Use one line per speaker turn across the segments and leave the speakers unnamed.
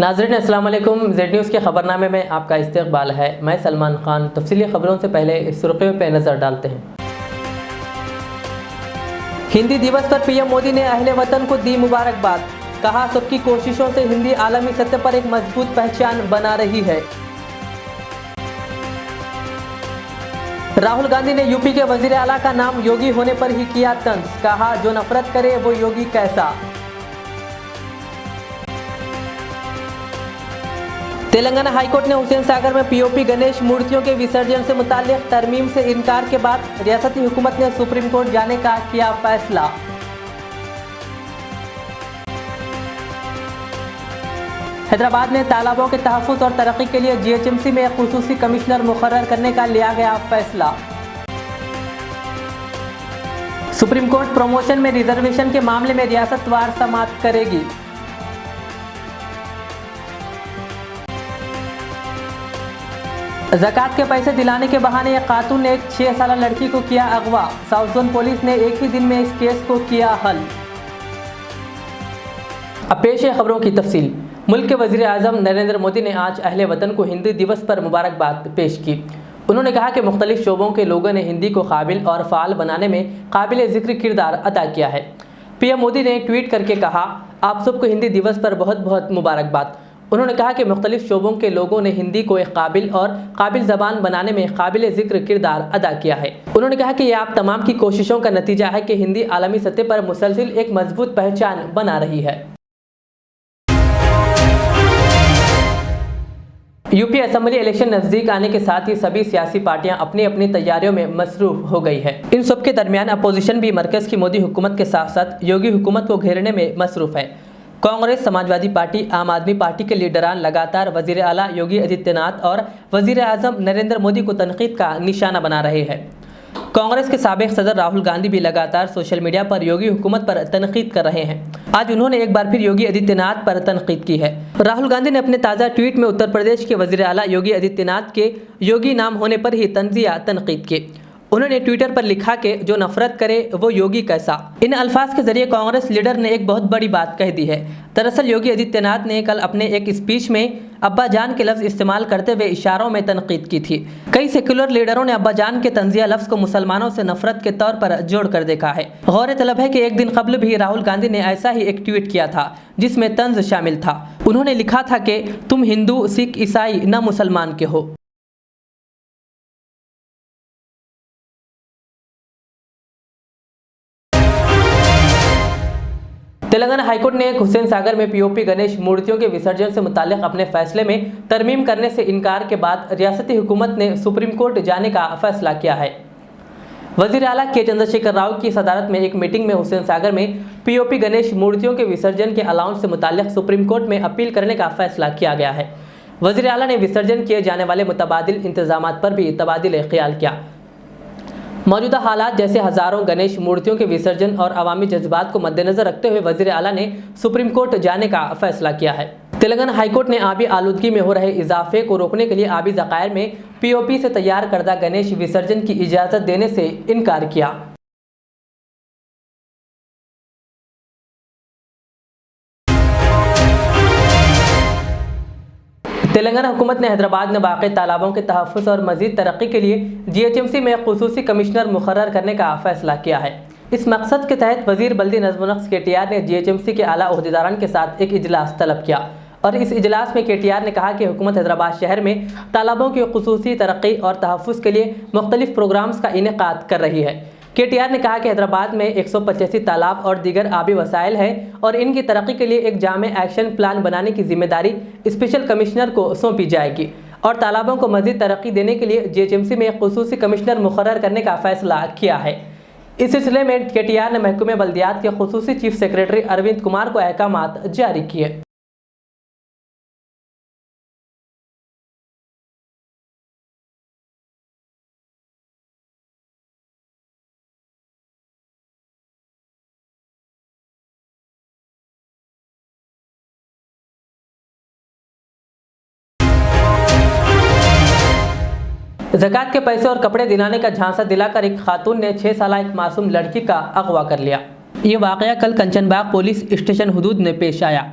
नाज़रीन अस्सलाम वालेकुम। जेड न्यूज़ के खबरनामे में आपका इस्तकबाल है। मैं सलमान खान। तफसीली खबरों से पहले इस सुर्खियों पर नज़र डालते हैं। हिंदी दिवस पर पीएम मोदी ने अहले वतन को दी मुबारकबाद। कहा, सबकी कोशिशों से हिंदी आलमी सतह पर एक मजबूत पहचान बना रही है। राहुल गांधी ने यूपी के वजीर आला का नाम योगी होने पर ही किया तंज। कहा, जो नफरत करे वो योगी कैसा। तेलंगाना हाईकोर्ट ने हुसैन सागर में पीओपी गणेश मूर्तियों के विसर्जन से मुताल्लिक तरमीम से इनकार के बाद रियासती हुकूमत ने सुप्रीम कोर्ट जाने का किया फैसला। हैदराबाद में तालाबों के तहफ़्फ़ुज़ और तरक्की के लिए जीएचएमसी में एक खुसूसी कमिश्नर मुकर्रर करने का लिया गया फैसला। सुप्रीम कोर्ट प्रमोशन में रिजर्वेशन के मामले में रियासतवार समाअत करेगी। ज़कात के पैसे दिलाने के बहाने एक खातून ने एक 6 साल लड़की को किया अगवा। साउथ जोन पुलिस ने एक ही दिन में इस केस को किया हल। अब पेश है खबरों की तफसील। मुल्क के वज़ीर आज़म नरेंद्र मोदी ने आज अहले वतन को हिंदी दिवस पर मुबारकबाद पेश की। उन्होंने कहा कि मुख्तलिफ शोबों के लोगों ने हिंदी को काबिल और फ़ाल बनाने में काबिल ज़िक्र किरदार अदा किया है। पीएम मोदी ने ट्वीट करके कहा, आप सबको हिंदी दिवस पर बहुत बहुत मुबारकबाद। उन्होंने कहा कि मुख्तलिफ शोबों के लोगों ने हिंदी को एक काबिल ज़बान बनाने में काबिल ज़िक्र किरदार अदा किया है। उन्होंने कहा कि यह आप तमाम की कोशिशों का नतीजा है कि हिंदी आलमी सतह पर मुसलसिल एक मजबूत पहचान बना रही है। यूपी असेंबली इलेक्शन नज़दीक आने के साथ ही सभी सियासी पार्टियां अपनी अपनी तैयारियों में मसरूफ हो गई है। इन सब के दरमियान अपोजिशन भी मरकज़ की मोदी हुकूमत के साथ साथ योगी हुकूमत को घेरने में मसरूफ है। कांग्रेस, समाजवादी पार्टी, आम आदमी पार्टी के लीडरान लगातार वज़ीर आला योगी आदित्यनाथ और वज़ीर आज़म नरेंद्र मोदी को तनकीद का निशाना बना रहे हैं। कांग्रेस के साबिक सदर राहुल गांधी भी लगातार सोशल मीडिया पर योगी हुकूमत पर तनकीद कर रहे हैं। आज उन्होंने एक बार फिर योगी आदित्यनाथ पर तनकीद की है। राहुल गांधी ने अपने ताज़ा ट्वीट में उत्तर प्रदेश के वज़ीर आला योगी आदित्यनाथ के योगी नाम होने पर ही तंजिया तनकीद की। उन्होंने ट्विटर पर लिखा कि जो नफरत करे वो योगी कैसा। इन अल्फाज के जरिए कांग्रेस लीडर ने एक बहुत बड़ी बात कह दी है। दरअसल योगी आदित्यनाथ ने कल अपने एक स्पीच में अब्बा जान के लफ्ज़ इस्तेमाल करते हुए इशारों में तनकीद की थी। कई सेक्युलर लीडरों ने अब्बा जान के तंजिया लफ्ज़ को मुसलमानों से नफरत के तौर पर जोड़ कर देखा है। गौर तलब है कि एक दिन कबल भी राहुल गांधी ने ऐसा ही एक ट्वीट किया था जिसमें तंज शामिल था। उन्होंने लिखा था कि तुम हिंदू, सिख, ईसाई न मुसलमान के हो। तेलंगाना हाईकोर्ट ने हुसैन सागर में पीओपी गणेश मूर्तियों के विसर्जन से मुताल्लिक अपने फैसले में तरमीम करने से इनकार के बाद रियासती हुकूमत ने सुप्रीम कोर्ट जाने का फैसला किया है। वज़ीर आला के चंद्रशेखर राव की सदारत में एक मीटिंग में हुसैन सागर में पीओपी गणेश मूर्तियों के विसर्जन के अलाउंस से मुताल्लिक सुप्रीम कोर्ट में अपील करने का फैसला किया गया है। वज़ीर आला ने विसर्जन किए जाने वाले मुतबादिल इंतजामात पर भी तबादिल ख्याल किया। मौजूदा हालात जैसे हज़ारों गणेश मूर्तियों के विसर्जन और अवामी जज्बात को मद्देनजर रखते हुए वज़ीर आला ने सुप्रीम कोर्ट जाने का फैसला किया है। तेलंगाना हाईकोर्ट ने आबी आलूदगी में हो रहे इजाफे को रोकने के लिए आबी ज़खायर में पीओपी से तैयार करदा गणेश विसर्जन की इजाज़त देने से इनकार किया। तेलंगाना हुकूमत ने हैदराबाद में वाक़ तालाबों के तहफ़्फ़ुज़ और मज़ीद तरक्की के लिए जीएचएमसी में खुसूसी कमिश्नर मुकर्रर करने का फ़ैसला किया है। इस मकसद के तहत वज़ीर बल्दी नज़्म-ओ-नक्श केटीआर ने जीएचएमसी के आला ओहदेदारान के साथ एक इजलास तलब किया और इस इजलास में केटीआर ने कहा कि हुकूमत हैदराबाद शहर में तालाबों की खुसूसी तरक्की और तहफ़्फ़ुज़ के लिए मुख्तलिफ़ प्रोग्राम्स का इनेकाद कर रही है। केटीआर ने कहा कि हैदराबाद में 185 तालाब और दीगर आबी वसाइल हैं और इनकी तरक्की के लिए एक जामे एक्शन प्लान बनाने की जिम्मेदारी स्पेशल कमिश्नर को सौंपी जाएगी और तालाबों को मज़ीद तरक्की देने के लिए जीएचएमसी में खुसूसी कमिश्नर मुकर्रर करने का फैसला किया है। इस सिलसिले में केटीआर ने महकमे बल्दियात के खुसूसी चीफ सेक्रेटरी अरविंद कुमार को अहकामात जारी किए। ज़कात के पैसे और कपड़े दिलाने का झांसा दिलाकर एक खातून ने 6 साल एक मासूम लड़की का अगवा कर लिया। ये वाक़या कल कंचनबाग पुलिस स्टेशन हुदूद में पेश आया।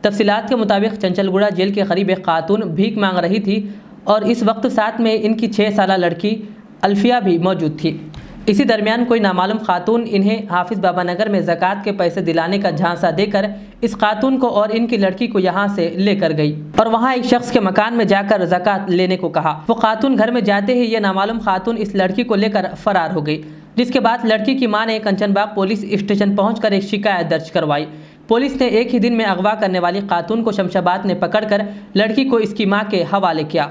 तफसीलात के मुताबिक चंचलगुड़ा जेल के करीब एक खातून भीख मांग रही थी और इस वक्त साथ में इनकी 6 साला लड़की अल्फिया भी मौजूद थी। इसी दरमियान कोई नामालूम खातून इन्हें हाफिज़ बाबा नगर में ज़कात के पैसे दिलाने का झांसा देकर इस खातून को और इनकी लड़की को यहां से लेकर गई और वहां एक शख्स के मकान में जाकर ज़कात लेने को कहा। वो खातून घर में जाते ही ये नामालूम खातून इस लड़की को लेकर फरार हो गई, जिसके बाद लड़की की मां ने कंचनबाग पुलिस स्टेशन पहुंचकर एक शिकायत दर्ज करवाई। पुलिस ने एक ही दिन में अगवा करने वाली खातून को शमशाबाद ने पकड़कर लड़की को इसकी मां के हवाले किया।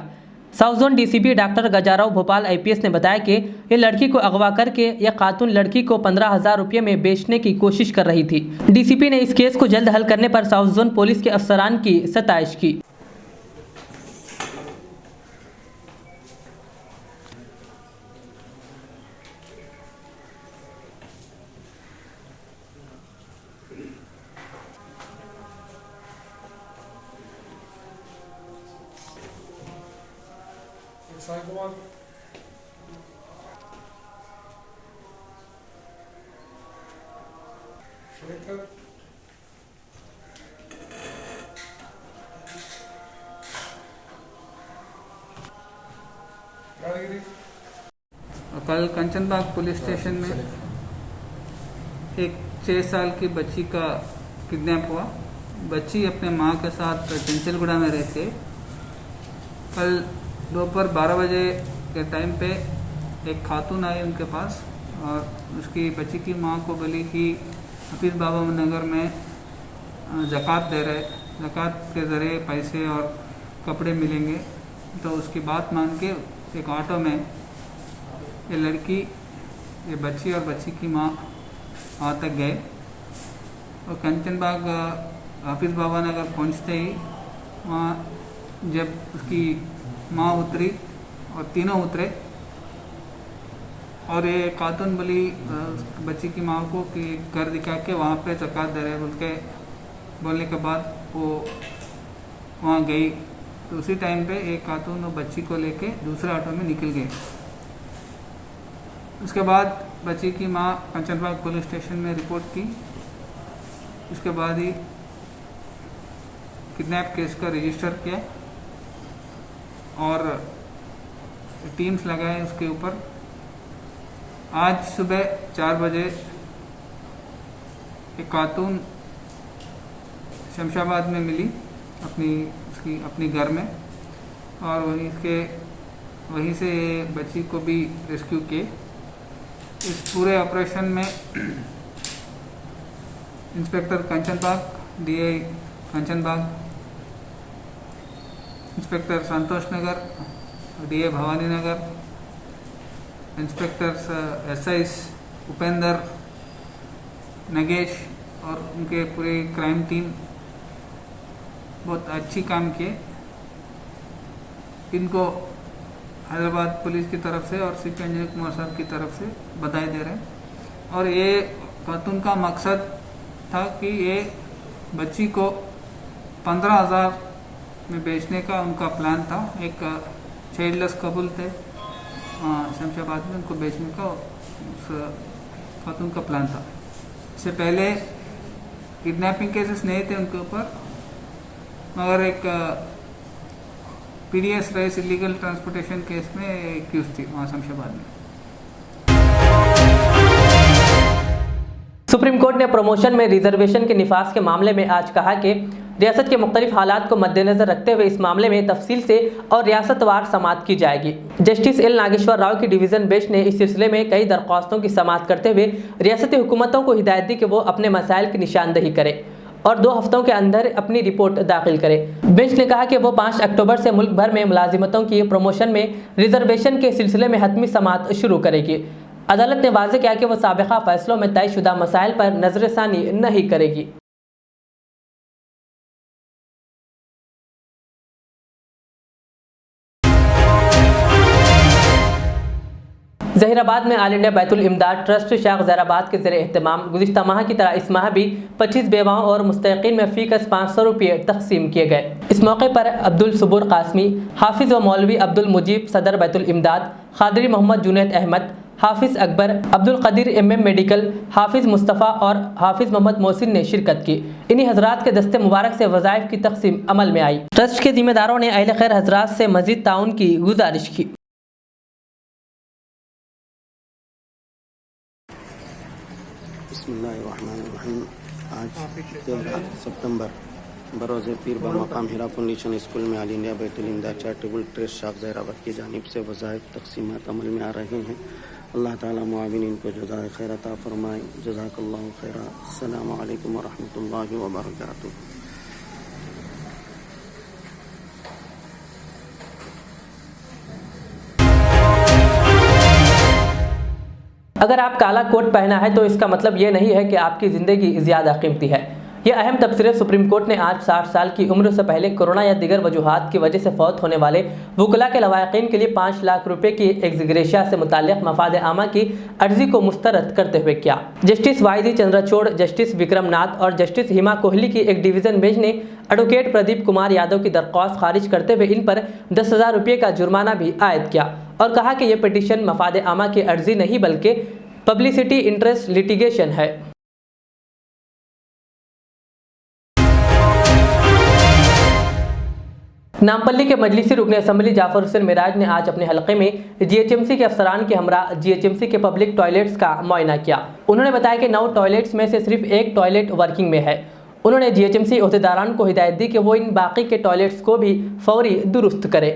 South zone DCP doctor Gajarao Bhupal IPS ने बताया कि ये लड़की को अगवा करके यह खातून लड़की को 15,000 रुपये में बेचने की कोशिश कर रही थी। डीसीपी ने इस केस को जल्द हल करने पर साउथ जोन पुलिस के अफसरान की सताइश की।
साइकोवाल शेखर
कल कंचनबाग पुलिस स्टेशन में एक 6 साल की बच्ची का किडनैप हुआ। बच्ची अपने माँ के साथ चंचलगुड़ा में रहती है। कल दोपहर 12 बजे के टाइम पे एक खातून आई उनके पास और उसकी बच्ची की माँ को बोली कि हाफिज़ बाबा नगर में ज़कात दे रहे, ज़कात के ज़रिए पैसे और कपड़े मिलेंगे। तो उसकी बात मान के एक ऑटो में ये लड़की, ये बच्ची और बच्ची की माँ वहाँ तक गए और कंचनबाग हाफिज़ बाबा नगर पहुँचते ही वहाँ जब उसकी माँ उतरी और तीनों उतरे और ये खातून बोली बच्ची की माँ को कि घर दिखा के वहाँ पे ज़कात दे रहे बोल के बोलने के बाद वो वहाँ गई। तो उसी टाइम पे एक खातून और बच्ची को लेके दूसरे ऑटो में निकल गए। उसके बाद बच्ची की माँ कंचनबाग पुलिस स्टेशन में रिपोर्ट की। उसके बाद ही किडनैप केस का रजिस्टर किया और टीम्स लगाए उसके ऊपर। आज सुबह 4 बजे एक खातून शमशाबाद में मिली अपनी घर में और वहीं से बच्ची को भी रेस्क्यू किए। इस पूरे ऑपरेशन में inspector Kanchanbagh, DI Kanchanbagh, inspector Santosh Nagar, DA Bhavani Nagar, inspector SIs Upendra, Nagesh और उनके पूरी क्राइम टीम बहुत अच्छी काम किए। इनको हैदराबाद पुलिस की तरफ से और CP अंजनी कुमार साहब की तरफ से बधाई दे रहे हैं। और ये खातून का मकसद था कि ये बच्ची को 15,000 में बेचने का उनका प्लान था। एक चाइल्डलेस कपल थे शमशाबाद में, उनको बेचने का उस खातून का प्लान था। इससे पहले किडनैपिंग केसेस नहीं थे उनके ऊपर, मगर एक PDS rice illegal transportation case में एक्यूज थी वहाँ शमशाबाद में।
सुप्रीम कोर्ट ने प्रमोशन में रिजर्वेशन के निफाज के मामले में आज कहा कि रियासत के मुख्तलिफ हालात को मद्देनजर रखते हुए इस मामले में तफसील से और रियासतवार समाअत की जाएगी। जस्टिस L नागेश्वर राव की डिवीज़न बेंच ने इस सिलसिले में कई दरख्वास्तों की समाअत करते हुए रियासती हुकूमतों को हिदायत दी कि वो अपने मसाइल की निशानदही करें और 2 हफ्तों के अंदर अपनी रिपोर्ट दाखिल करे। बेंच ने कहा कि वो 5 अक्टूबर से मुल्क भर में मुलाजिमतों की प्रमोशन में रिजर्वेशन के सिलसिले में हतमी समाअत शुरू करेगी। अदालत ने वाज़ेह किया कि वो साबिक़ा फैसलों में तयशुदा मसाइल पर नज़रसानी नहीं करेगी। जहीराबाद में ऑल इंडिया बैतुल इमदाद ट्रस्ट शाख जहीराबाद के ज़रिए एहतमाम गुज़िश्ता माह की तरह इस माह भी 25 बेवाओं और मुस्तहिक़ीन में फ़ीकस 500 रुपये तकसीम किए गए। इस मौके पर अब्दुल सबूर कासमी, हाफिज़ व मौलवी अब्दुल मुजीब, सदर बैतुल इमदाद, क़ादरी मोहम्मद जुनैद अहमद, हाफिज़ अकबर, अब्दुल कदीर MM मेडिकल, हाफिज़ मुस्तफ़ा और हाफिज़ मोहम्मद मोहसिन ने शिरकत की। इन्हीं हजरात के दस्ते मुबारक से वज़ाइफ की तकसीम अमल में आई। ट्रस्ट के जिम्मेदारों ने अहले खैर हजरात से मज़ीद ताउन की गुजारिश की।
बिस्मिल्लाहिर्रहमानिर्रहीम। आज 13 सितंबर बरोज़ पीर बमकाम हिरा फाउंडेशन स्कूल में ऑल इंडिया बैतुल इमदाद चैरिटेबल ट्रस्ट शाख ज़ैराबाद की जानिब से वज़ाइफ तक़सीमात अमल में आ रहे हैं। अल्लाह ताला मुआविनीन को जज़ाए खैर अता फ़रमाए। जज़ाकल्लाहु खैरा। अस्सलामु अलैकुम व रहमतुल्लाहि व बरकातुहू।
अगर आप काला कोट पहना है तो इसका मतलब ये नहीं है कि आपकी ज़िंदगी ज़्यादा कीमती है। यह अहम तबसरे सुप्रीम कोर्ट ने आज 60 साल की उम्र से पहले कोरोना या दीगर वजूहात की वजह से फौत होने वाले वुकला के लवाकिन के लिए 5 लाख रुपए की एक्सग्रेशिया से मुताल्लिक़ मफाद आमा की अर्जी को मुस्तरद करते हुए किया। जस्टिस वाहिदी चंद्रचूड़, जस्टिस विक्रम नाथ और जस्टिस हिमा कोहली की एक डिवीज़न बेंच ने एडवोकेट प्रदीप कुमार यादव की दरख्वास्त खारिज करते हुए इन पर 10,000 रुपये का जुर्माना भी आयद किया और कहा कि यह पिटीशन मफाद आमा की अर्जी नहीं बल्कि पब्लिसिटी इंटरेस्ट लिटिगेशन है। नामपल्ली के मजलिसी रुकन असम्बली जाफर हुसैन मिराज ने आज अपने हलके में GHMC के अफसरान के हमरा GHMC के पब्लिक टॉयलेट्स का मुआयना किया। उन्होंने बताया कि 9 टॉयलेट्स में से सिर्फ एक टॉयलेट वर्किंग में है। उन्होंने GHMC अहदेदारान को हिदायत दी कि वो इन बाकी के टॉयलेट्स को भी फौरी दुरुस्त करें।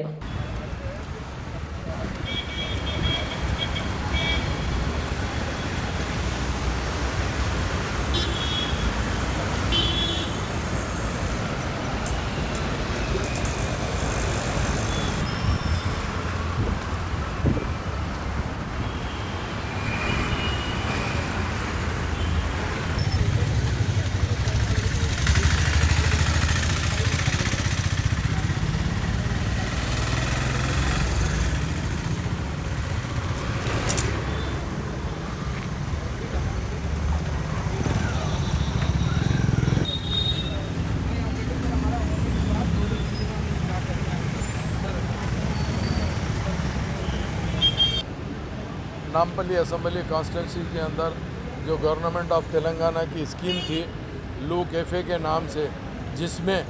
नामपल्ली असम्बली कॉन्स्टिट्यूंसी के अंदर जो गवर्नमेंट ऑफ तेलंगाना की स्कीम थी लू कैफ़े के नाम से, जिसमें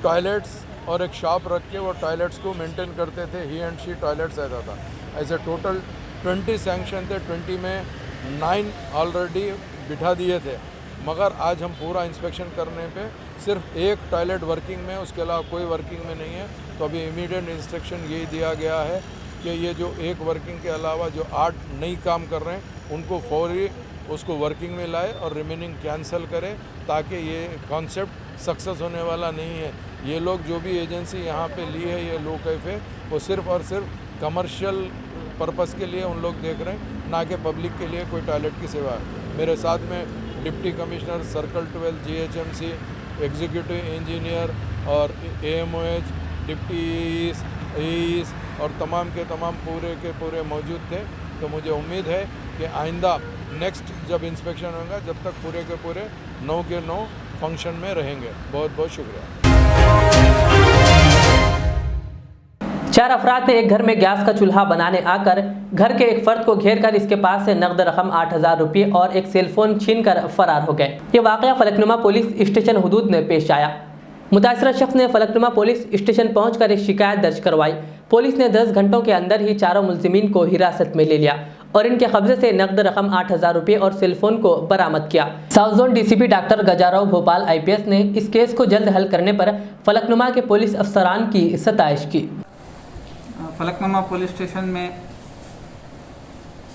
टॉयलेट्स और एक शॉप रख के वो टॉयलेट्स को मेंटेन करते थे, ही एंड शी टॉयलेट्स रहता था। ऐसे टोटल 20 सैंक्शन थे, 20 में 9 ऑलरेडी बिठा दिए थे, मगर आज हम पूरा इंस्पेक्शन करने पे सिर्फ एक टॉयलेट वर्किंग में, उसके अलावा कोई वर्किंग में नहीं है। तो अभी इमीडिएट इंस्ट्रक्शन यही दिया गया है कि ये जो एक वर्किंग के अलावा जो 8 नई काम कर रहे हैं उनको फौरी उसको वर्किंग में लाए और रिमेनिंग कैंसिल करें, ताकि ये कॉन्सेप्ट सक्सेस होने वाला नहीं है। ये लोग जो भी एजेंसी यहाँ पे ली है, ये लो कैफ़े, वो सिर्फ और सिर्फ कमर्शियल पर्पस के लिए उन लोग देख रहे हैं, ना कि पब्लिक के लिए कोई टॉयलेट की सेवा है। मेरे साथ में deputy commissioner circle 12 GHMC, executive engineer और AMOH, डिप्टी ईस और तमाम के तमाम पूरे के पूरे मौजूद थे। तो मुझे उम्मीद है कि आइंदा नेक्स्ट जब इंस्पेक्शन होगा, जब तक पूरे के पूरे 9 के 9 फंक्शन में रहेंगे। बहुत बहुत शुक्रिया।
4 अफराद ने एक घर में गैस का चूल्हा बनाने आकर घर के एक फर्द को घेर कर इसके पास से नकद रकम 8,000 रुपये और एक सेलफोन छीन कर फरार हो गए। ये वाकया फलकनुमा पुलिस स्टेशन हुदूद में पेश आया। मुतासरा शख्स ने फलकनुमा पुलिस स्टेशन पहुंचकर एक शिकायत दर्ज करवाई। पुलिस ने 10 घंटों के अंदर ही चारों मुल्जिमीन को हिरासत में ले लिया और इनके कब्जे से नकद रकम 8,000 रुपये और सेलफोन को बरामद किया। South zone DCP doctor Gajarao Bhupal IPS ने इस केस को जल्द हल करने पर फलकनुमा के पुलिस अफसरान की सताइश की।
फलकनुमा पुलिस स्टेशन में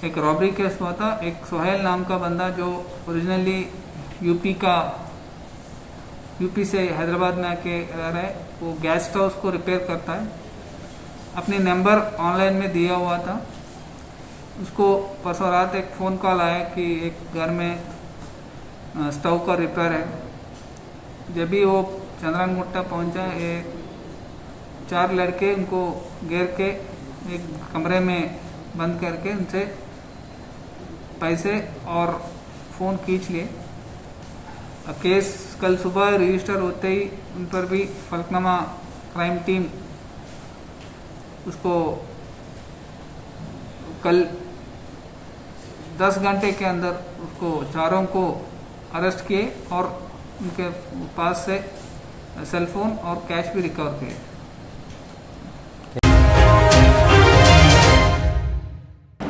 एक रॉबरी केस हुआ था। एक सोहेल नाम का बंदा जो ओरिजिनली यूपी से हैदराबाद में आके रह रहा है, वो गैस स्टोव को रिपेयर करता है। अपने नंबर ऑनलाइन में दिया हुआ था। उसको परसों रात एक फ़ोन कॉल आया कि एक घर में स्टोव का रिपेयर है। जब भी वो चंद्रन गुट्टा पहुंचा, ये 4 लड़के उनको घेर के एक कमरे में बंद करके उनसे पैसे और फ़ोन खींच लिए। केस कल सुबह रजिस्टर होते ही उन पर भी फलकनुमा क्राइम टीम उसको कल 10 घंटे के अंदर उसको चारों को अरेस्ट किए और उनके पास से सेलफोन और कैश भी रिकवर किए।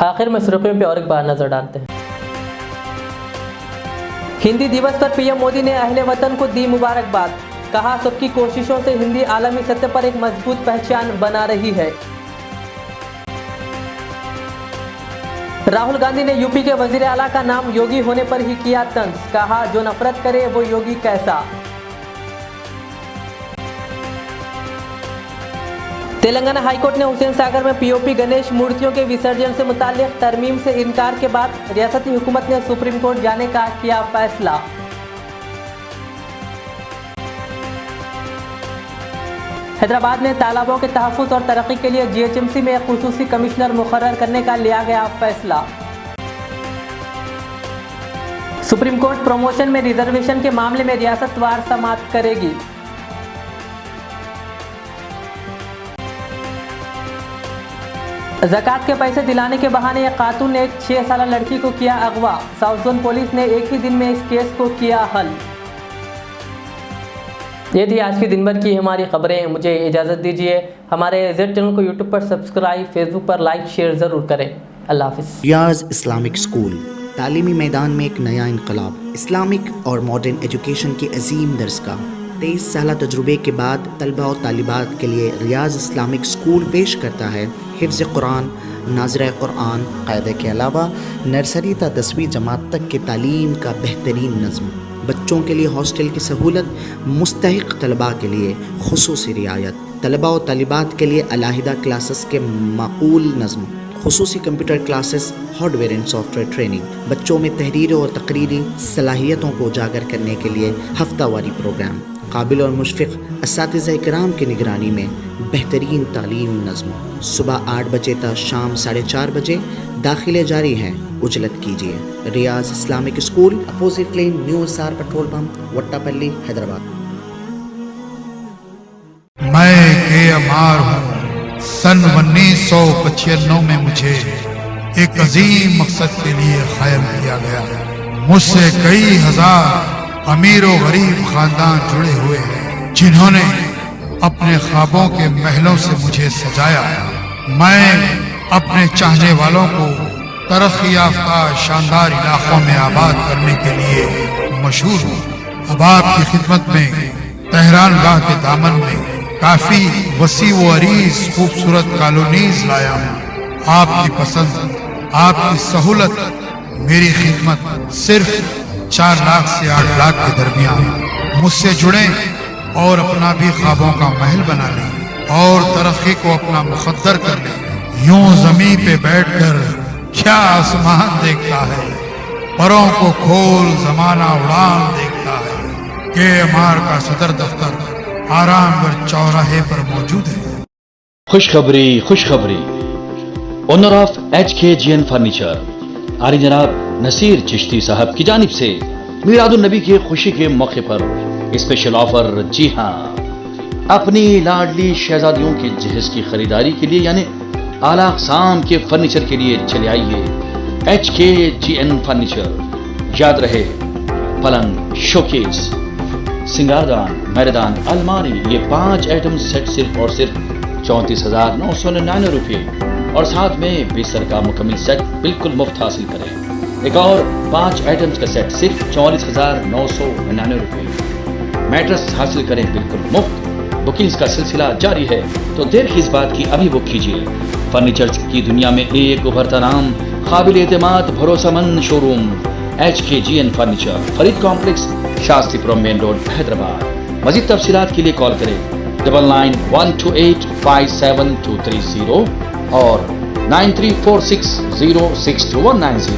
आखिर में सुर्खियों पे और एक बार नजर डालते हैं। हिंदी दिवस पर पीएम मोदी ने अहले वतन को दी मुबारकबाद। कहा, सबकी कोशिशों से हिंदी आलमी सतह पर एक मजबूत पहचान बना रही है। राहुल गांधी ने यूपी के वजीर आला का नाम योगी होने पर ही किया तंज। कहा, जो नफरत करे वो योगी कैसा। तेलंगाना हाईकोर्ट ने हुसैन सागर में पीओपी गणेश मूर्तियों के विसर्जन से मुताल्लिक तरमीम से इनकार के बाद रियासती हुकूमत ने सुप्रीम कोर्ट जाने का किया फैसला। हैदराबाद में तालाबों के तहफ़्फ़ुज़ और तरक्की के लिए जीएचएमसी में एक खुसूसी कमिश्नर मुकर्रर करने का लिया गया फैसला। सुप्रीम कोर्ट प्रमोशन में रिजर्वेशन के मामले में रियासतवार समाअत करेगी। ज़कात के पैसे दिलाने के बहाने एक खातून ने एक 6 साल लड़की को किया अगवा। साउथ जोन पुलिस ने एक ही दिन में इस केस को किया हल। ये थी आज की दिन भर की हमारी खबरें। मुझे इजाज़त दीजिए। हमारे जेड चैनल को यूट्यूब पर सब्सक्राइब, फेसबुक पर लाइक शेयर ज़रूर करें। अल्लाह हाफ़िज़।
रियाज इस्लामिक स्कूल तालीमी मैदान में एक नया इनकलाब। इस्लामिक और मॉडर्न एजुकेशन की अजीम दरसगाह। 23 साल तजुर्बे के बाद तलबा और तालिबात के लिए रियाज इस्लामिक स्कूल पेश करता है हिफ्ज़ कुरान, नाज़िरा कुरान, क़ायदे के अलावा नर्सरी ता 10वीं जमात तक के तालीम का बेहतरीन नज़्म। बच्चों के लिए हॉस्टल की सहूलत, मुस्तहिक़ तलबा के लिए खुसूसी रियायत, तलबा और तालिबात के लिए अलहदा क्लासेस के माकूल नज़्म, खुसूसी computer classes, hardware and software training, बच्चों में तहरीर और तकरीरी सलाहियतों को उजागर करने के लिए हफ्तावारी प्रोग्राम, काबिल और मुशफ़िक़ असातिज़ा इकराम की निगरानी में बेहतरीन तालीम नज़्म। सुबह 8 बजे तक शाम 4:30 बजे दाखिले जारी हैं, उजलत कीजिए। Riyaz Islamic school, opposite lane, new SR petrol pump, Vattepally, Hyderabad.
मैं के अमार हूँ। सन 1995 में मुझे एक अजीम मकसद के लिए क़ायम किया गया। मुझसे कई हजार अमीर और गरीब खानदान जुड़े हुए हैं, जिन्होंने अपने ख्वाबों के महलों से मुझे सजाया। मैं अपने चाहने वालों को तरक्की याफ्ता शानदार इलाकों में आबाद करने के लिए मशहूर हूँ। अब आपकी खिदमत में तेहरान गाह के दामन में काफी वसी व अरीज खूबसूरत कॉलोनीज लाया हूँ। आपकी पसंद, आपकी सहूलत, मेरी खिदमत सिर्फ 4 लाख से 8 लाख के दरमियान। मुझसे जुड़े और अपना भी ख्वाबों का महल बना लें और तरक्की को अपना मुकद्दर कर लें। यूं जमीन पे बैठकर क्या आसमान देखता है, परों को खोल जमाना उड़ान देखता है। के अमार का सदर दफ्तर आरामगढ़ चौराहे पर मौजूद है।
खुशखबरी खुशखबरी। ओनर ऑफ HKGN फर्नीचर आली जनाब नसीर चिश्ती साहब की जानिब से मीलादुन नबी की खुशी के मौके पर स्पेशल ऑफर। जी हाँ, अपनी लाडली शहजादियों के जहेज की खरीदारी के लिए यानी आला अक़साम के फर्नीचर के लिए चले आइए HKGN फर्नीचर। याद रहे, पलंग, शोकेस, सिंगारदान, मैदान, अलमारी, ये 5 आइटम सेट सिर्फ और सिर्फ 34,999 रुपये और साथ में बिस्तर का मुकम्मल सेट बिल्कुल मुफ्त हासिल करें। एक और 5 आइटम्स का सेट सिर्फ 44,999 रुपये। मैट्रेस हासिल करें बिल्कुल मुफ्त। बुकिंग्स का सिलसिला जारी है, तो देर किस बात की, अभी बुक कीजिए। फर्नीचर की दुनिया में एक उभरता नाम, काबिल एतमाद भरोसेमंद showroom HKGN furniture, Farid complex, Shastripuram main road, Hyderabad. मजीद तफसीलात के लिए कॉल करें 9912857230 और 9346062190।